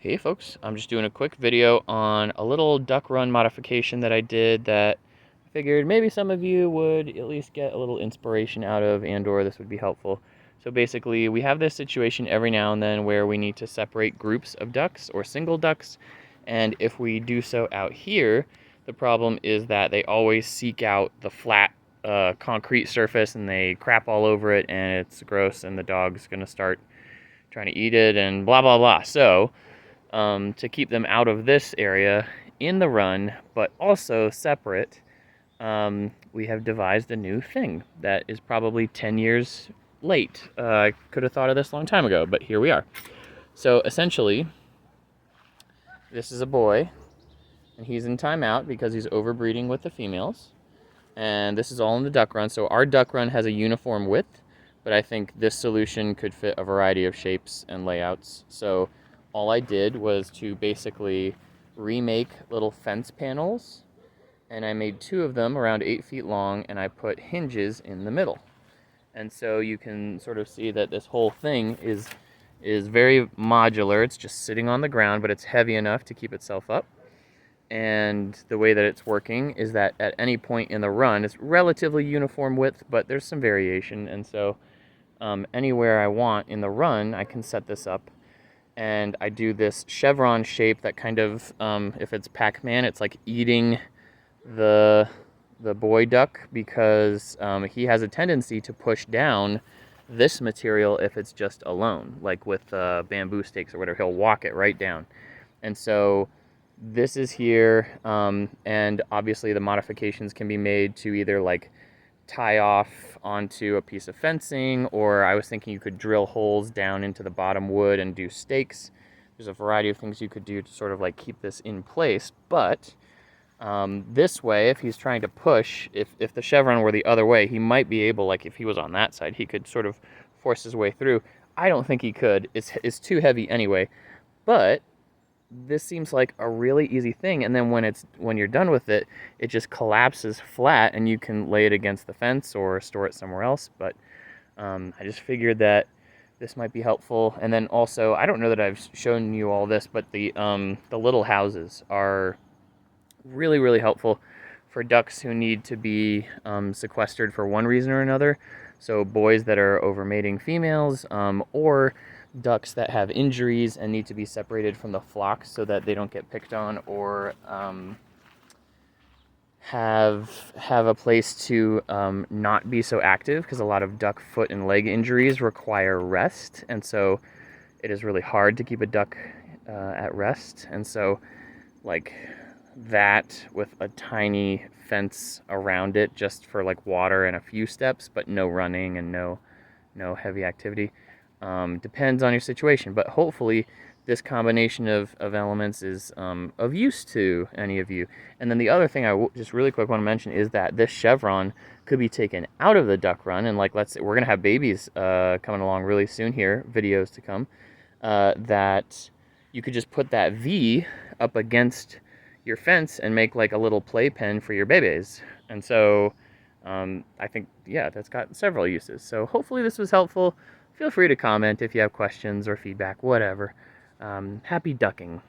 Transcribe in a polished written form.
Hey folks, I'm just doing a quick video on a little duck run modification that I did that I figured maybe some of you would at least get a little inspiration out of, and or this would be helpful. So basically we have this situation every now and then where we need to separate groups of ducks or single ducks, and if we do so out here, the problem is that they always seek out the flat concrete surface and they crap all over it and it's gross and the dog's gonna start trying to eat it and blah blah blah. So to keep them out of this area in the run, but also separate, we have devised a new thing that is probably 10 years late. I could have thought of this a long time ago, but here we are. So essentially, this is a boy, and he's in timeout because he's overbreeding with the females. And this is all in the duck run. So our duck run has a uniform width, but I think this solution could fit a variety of shapes and layouts. So all I did was to basically remake little fence panels, and I made 2 of them around 8 feet long, and I put hinges in the middle. And so you can sort of see that this whole thing is very modular. It's just sitting on the ground, but it's heavy enough to keep itself up. And the way that it's working is that at any point in the run, it's relatively uniform width, but there's some variation. And so anywhere I want in the run, I can set this up. And I do this chevron shape that kind of, if it's Pac-Man, it's like eating the boy duck, because he has a tendency to push down this material if it's just alone, like with bamboo stakes or whatever. He'll walk it right down. And so this is here, and obviously the modifications can be made to either like tie off onto a piece of fencing, or I was thinking you could drill holes down into the bottom wood and do stakes. There's a variety of things you could do to sort of like keep this in place, but this way, if he's trying to push, if the chevron were the other way, he might be able, like if he was on that side, he could sort of force his way through. I don't think he could. It's too heavy anyway, but this seems like a really easy thing, and then when you're done with it, it just collapses flat and you can lay it against the fence or store it somewhere else. But I just figured that this might be helpful. And then also, I don't know that I've shown you all this, but the little houses are really helpful for ducks who need to be sequestered for one reason or another. So boys that are overmating females, or ducks that have injuries and need to be separated from the flock so that they don't get picked on, or have a place to not be so active, because a lot of duck foot and leg injuries require rest, and so it is really hard to keep a duck at rest. And so like that with a tiny fence around it just for like water and a few steps, but no running and no heavy activity. Depends on your situation, but hopefully this combination of elements is of use to any of you. And then the other thing I just really quick want to mention is that this chevron could be taken out of the duck run, and like, let's say we're gonna have babies coming along really soon here, videos to come, that you could just put that V up against your fence and make like a little playpen for your babies. And so I think, yeah, that's got several uses. So hopefully this was helpful. Feel free to comment if you have questions or feedback, whatever. Happy ducking.